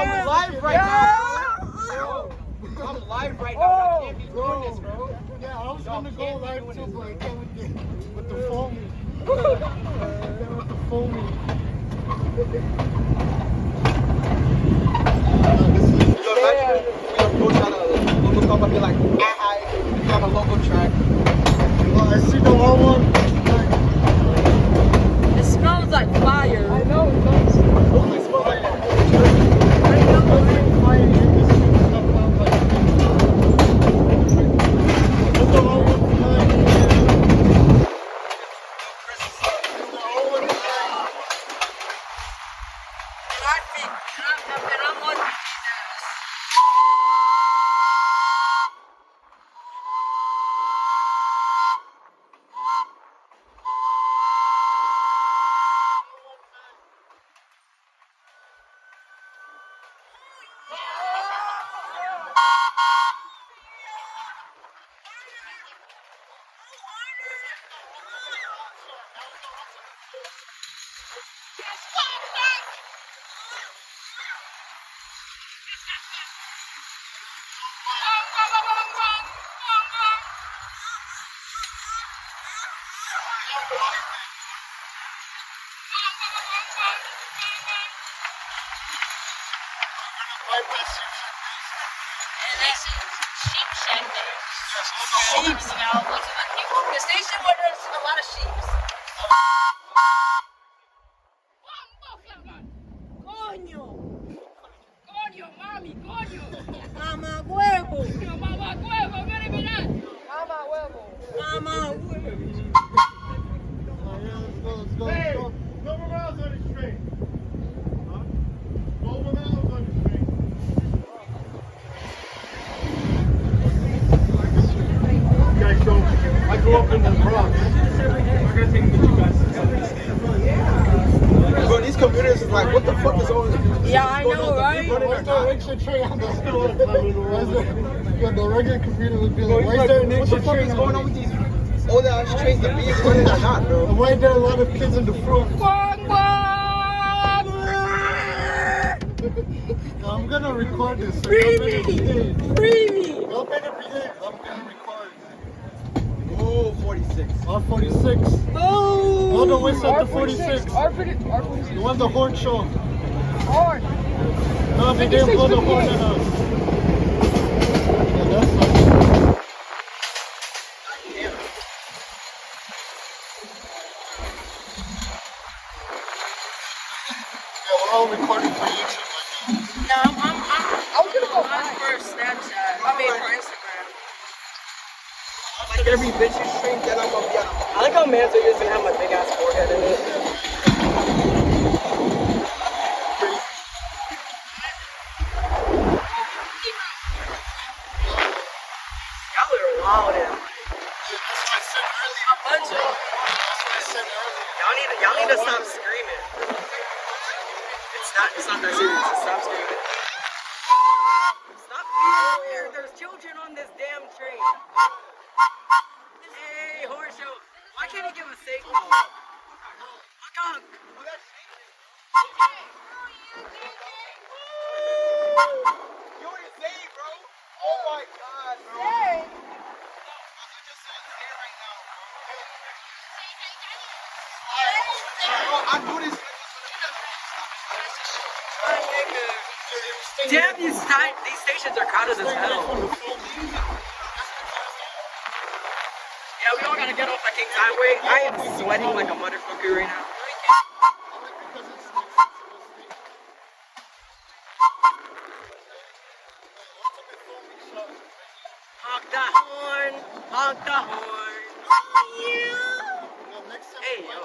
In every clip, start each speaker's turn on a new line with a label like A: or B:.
A: I'm live right now, bro. I'm live right now. I can't be doing this, bro.
B: Yeah, I was gonna go live too, but I can't with the foaming. With the foaming.
A: Go down a local club and be like, I on a local track.
B: Oh, I see the whole one.
C: It smells like fire.
B: I know it does. It smells like I know fire in this stuff out like. Put the whole one behind you. The whole one behind.
C: And I'm on sheep smell. The station where there's a lot of sheep. Coño. Coño, mami, coño. Mamá huevo. Mamá huevo, ven mirar. Mamá huevo. Mamá huevo.
B: Hey, go around on the train. Huh? Go around on the train. Guys, so I grew up in the Bronx. We're gonna take you guys to
A: Bro, these computers is like, what the fuck is all this?
C: Yeah, I know, right?
B: Where's the extra tray on the store? Yeah, the regular computer would be like, why is there an
A: What
B: extra
A: the fuck
B: tray
A: is going on with these old ass trains? The bees running or not, bro?
B: And why are there a lot of kids in the front? I'm gonna record this. So
C: Free
B: y'all better
C: me!
B: behave.
C: Free me!
B: Y'all better behave. I'm gonna record.
A: Oh, 46.
B: R46.
C: Oh!
B: All the way up to 46.
C: R46.
B: You want the horn show?
C: Horn.
B: No, they didn't blow the horn at us. Yeah, that's like... Yeah, we're all recording for YouTube.
C: No, I was gonna go live for Snapchat. I mean for Instagram.
A: Like every bitch's train, then I'm gonna be on.
C: I like how man's are gonna have my big ass forehead in it. Y'all are wild and a bunch of y'all need to stop screaming. It's not that serious. Stop screaming. Stop being weird. There's children on this damn train. Hey, horse show. Why can't he give a signal? Fuck up.
A: You already say, bro. Oh my god, bro.
C: Hey.
A: Bro, I do this.
C: Damn, these stations are crowded as hell. Yeah, we all gotta get off the King's Highway. I am sweating like a motherfucker right now. Honk the horn, honk the horn. Hey, yo.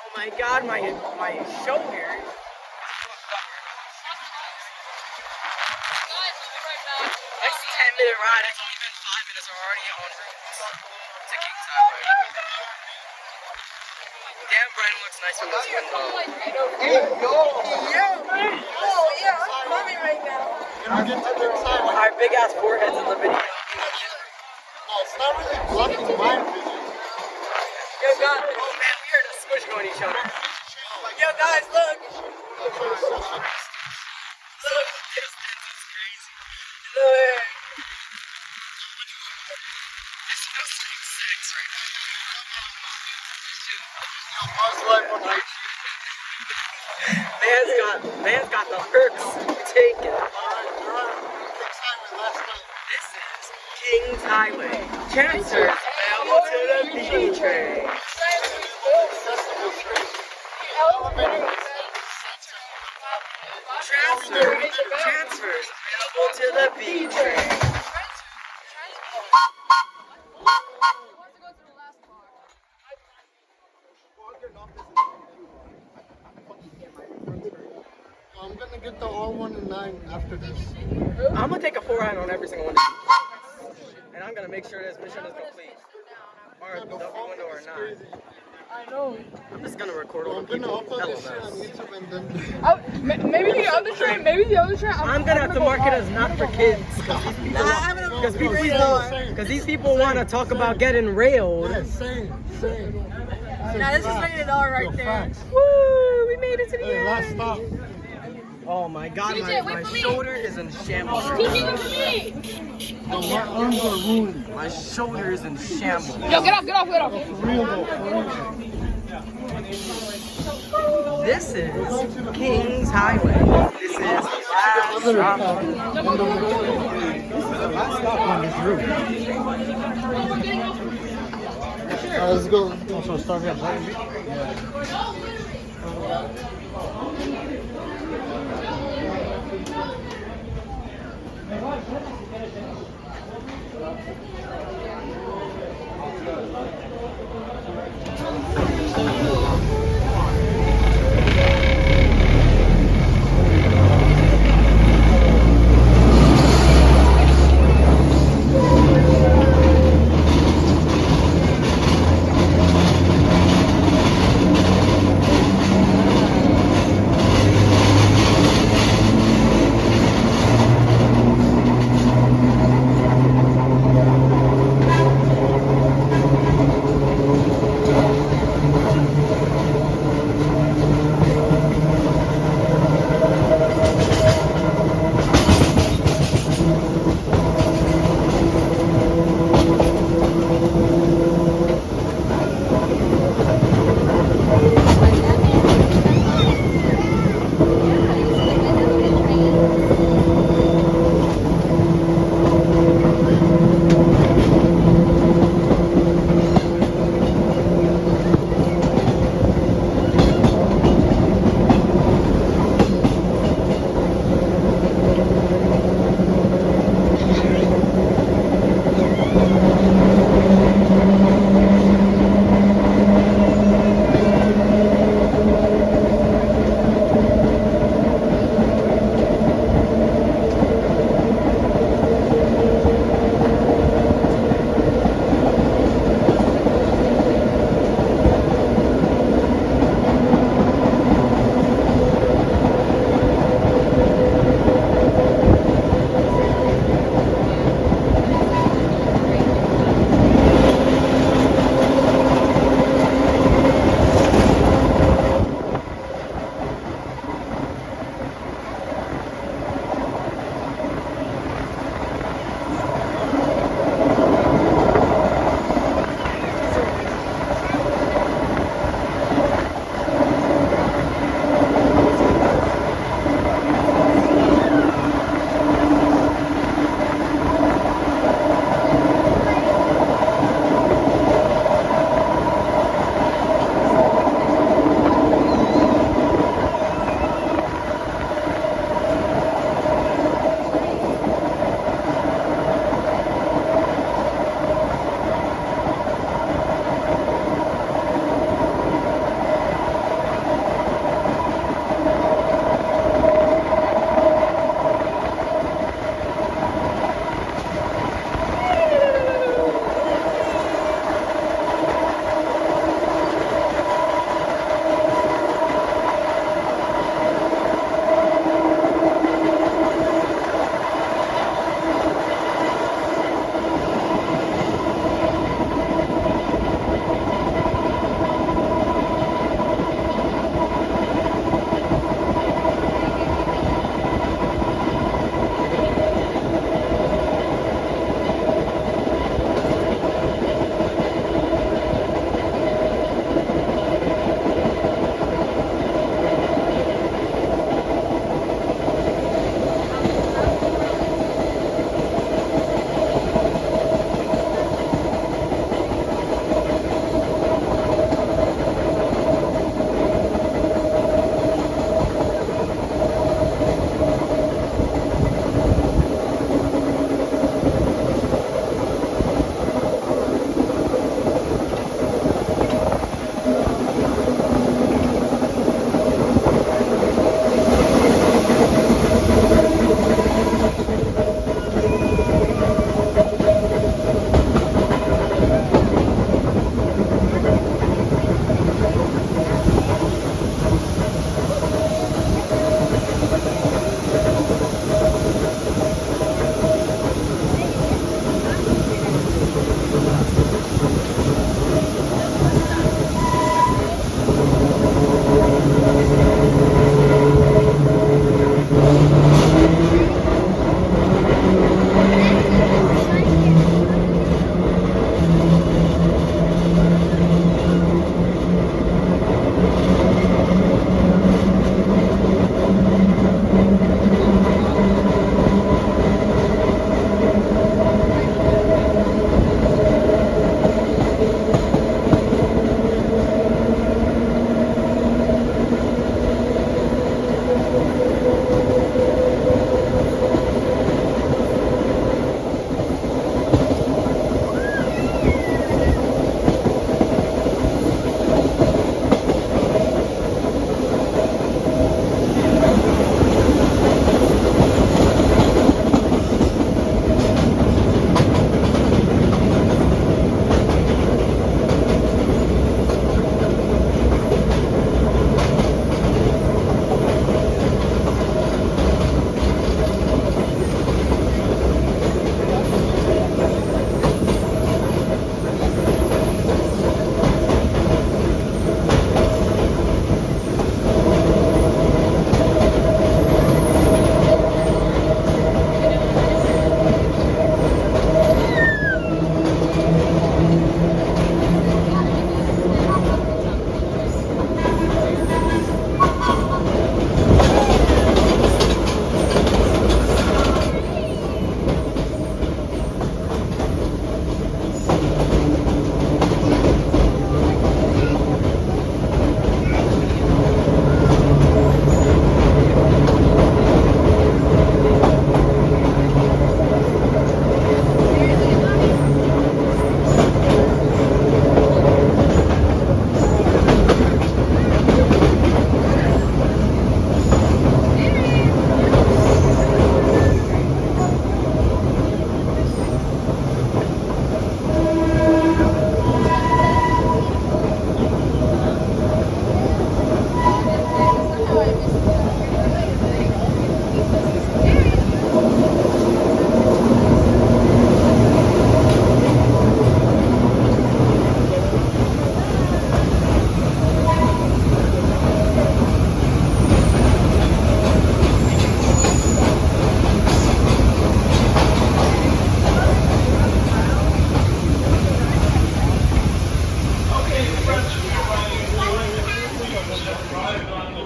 C: Oh my god, my shoulder. That's a 10-minute ride. It's only been 5 minutes. We're already on route to King's Highway. Damn, Brighton looks nice from this window.
A: Hey, yo.
C: Oh, yeah, I'm coming right now.
B: I'll get to the side.
C: Our big ass foreheads in the video.
B: No, it's not really blocking my vision.
C: Yo, God, oh man, we heard a squish on each other. Yo, Look, guys, look. Look, distance is crazy. Look. It smells like sex right now. Man's got the perks taken. This is King's Highway. Transfers available to the B train. Transfers available to the B train.
B: I'm gonna get the R1 and 9 after this.
C: I'm gonna take a 4-iron on every single one. And I'm gonna make sure this mission is complete. Or the window or not.
D: I know.
C: I'm just gonna record all
B: I'm
C: the
B: gonna
C: people.
B: upload this shit on YouTube and then.
D: Maybe the other train.
C: I'm gonna have to mark it as not for kids. Because these people want to talk about getting railed.
B: Yeah, same.
D: Now this is rated R right there.
B: Facts.
C: Woo! We made it to the
B: Hey,
C: end.
B: last stop.
C: Oh my god, my shoulder is in shambles.
B: No, my arms are ruined.
C: My shoulder is in shambles.
D: Yo, get off.
B: For real though, for real.
C: This is King's Highway. This is the last stop. Last stop on this route.
B: Let's go. Also, start here.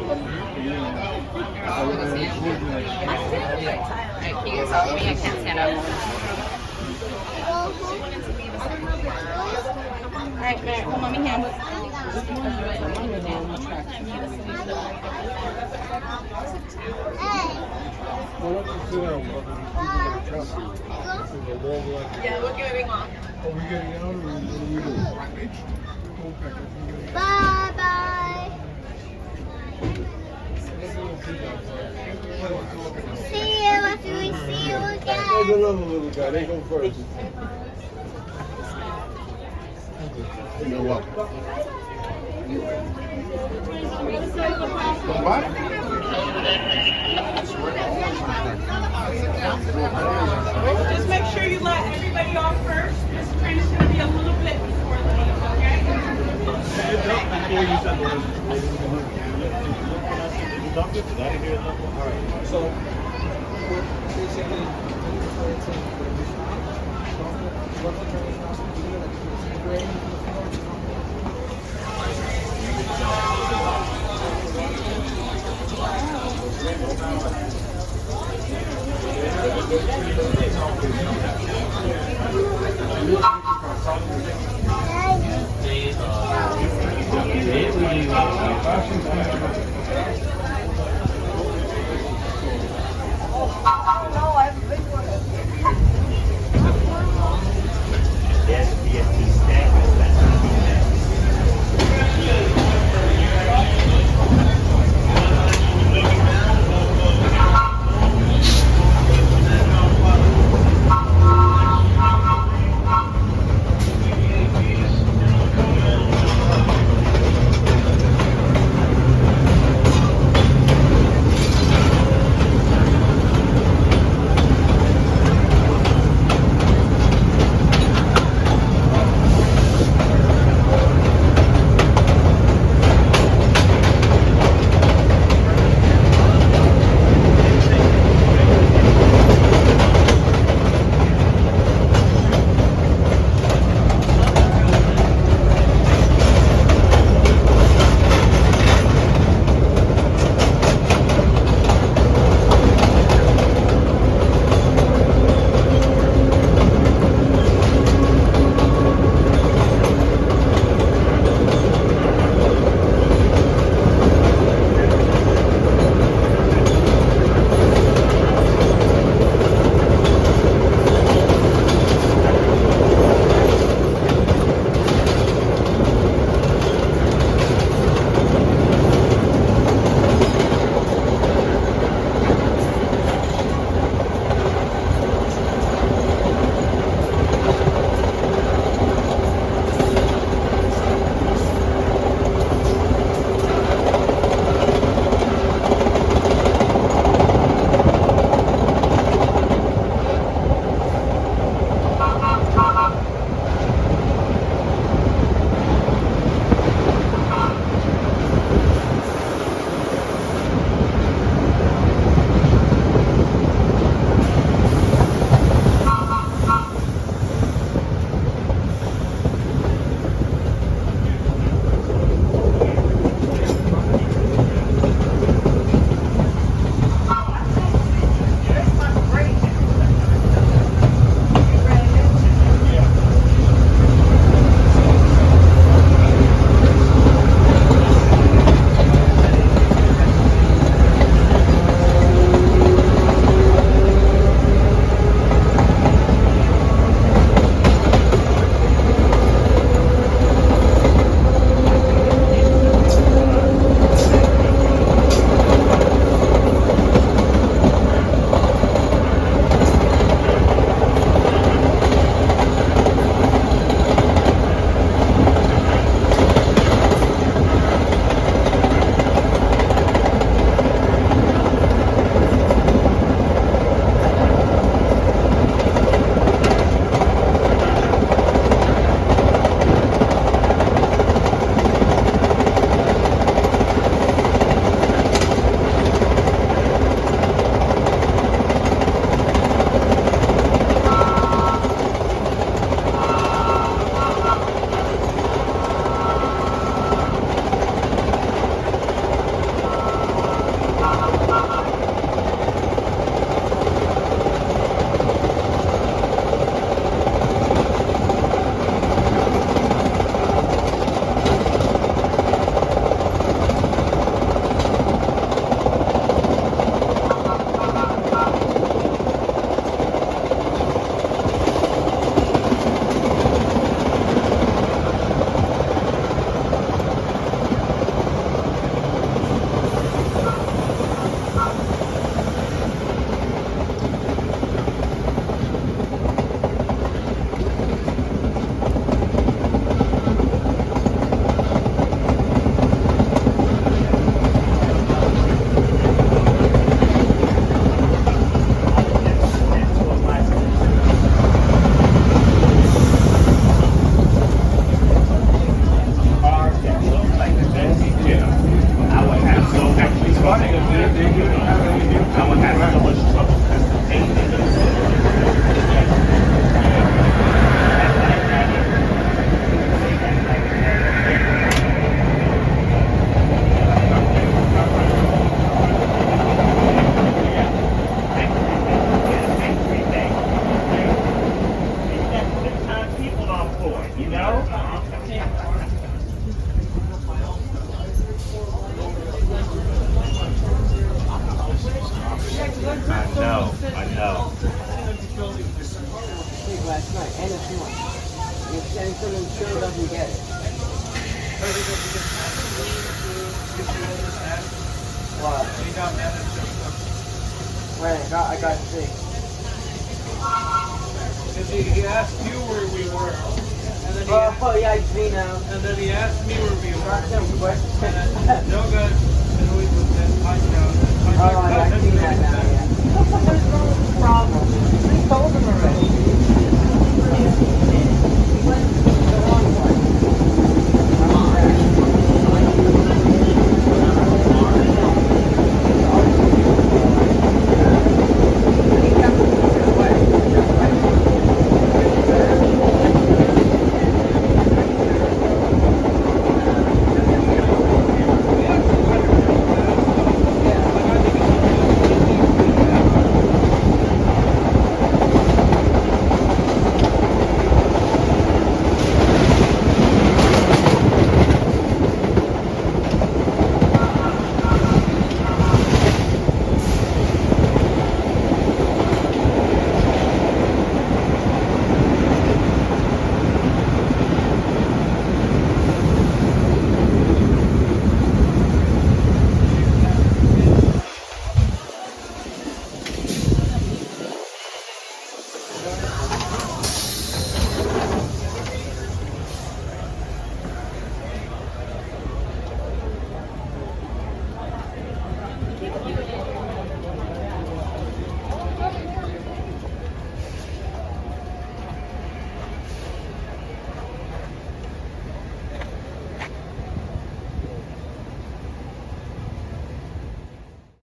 E: Can you tell me? I can't stand up. Alright, Mary, hold mommy hand.
D: Yeah, we're getting off.
B: Are we getting out or what are we doing?
F: Bye bye. See you after we see you
B: There's
F: again.
B: another little guy. They go first. You're welcome. What?
G: Just make sure you let everybody off first. This train is going to be a little bit before leave, okay?
C: So,
H: I know.
C: Last night, and it's more. And someone sure doesn't get it. What? Right, I got sick.
B: Because he asked you where we were. And then he
C: Oh, yeah, it's me now.
B: and then he asked me where we were.
C: Not some question.
B: No good. And we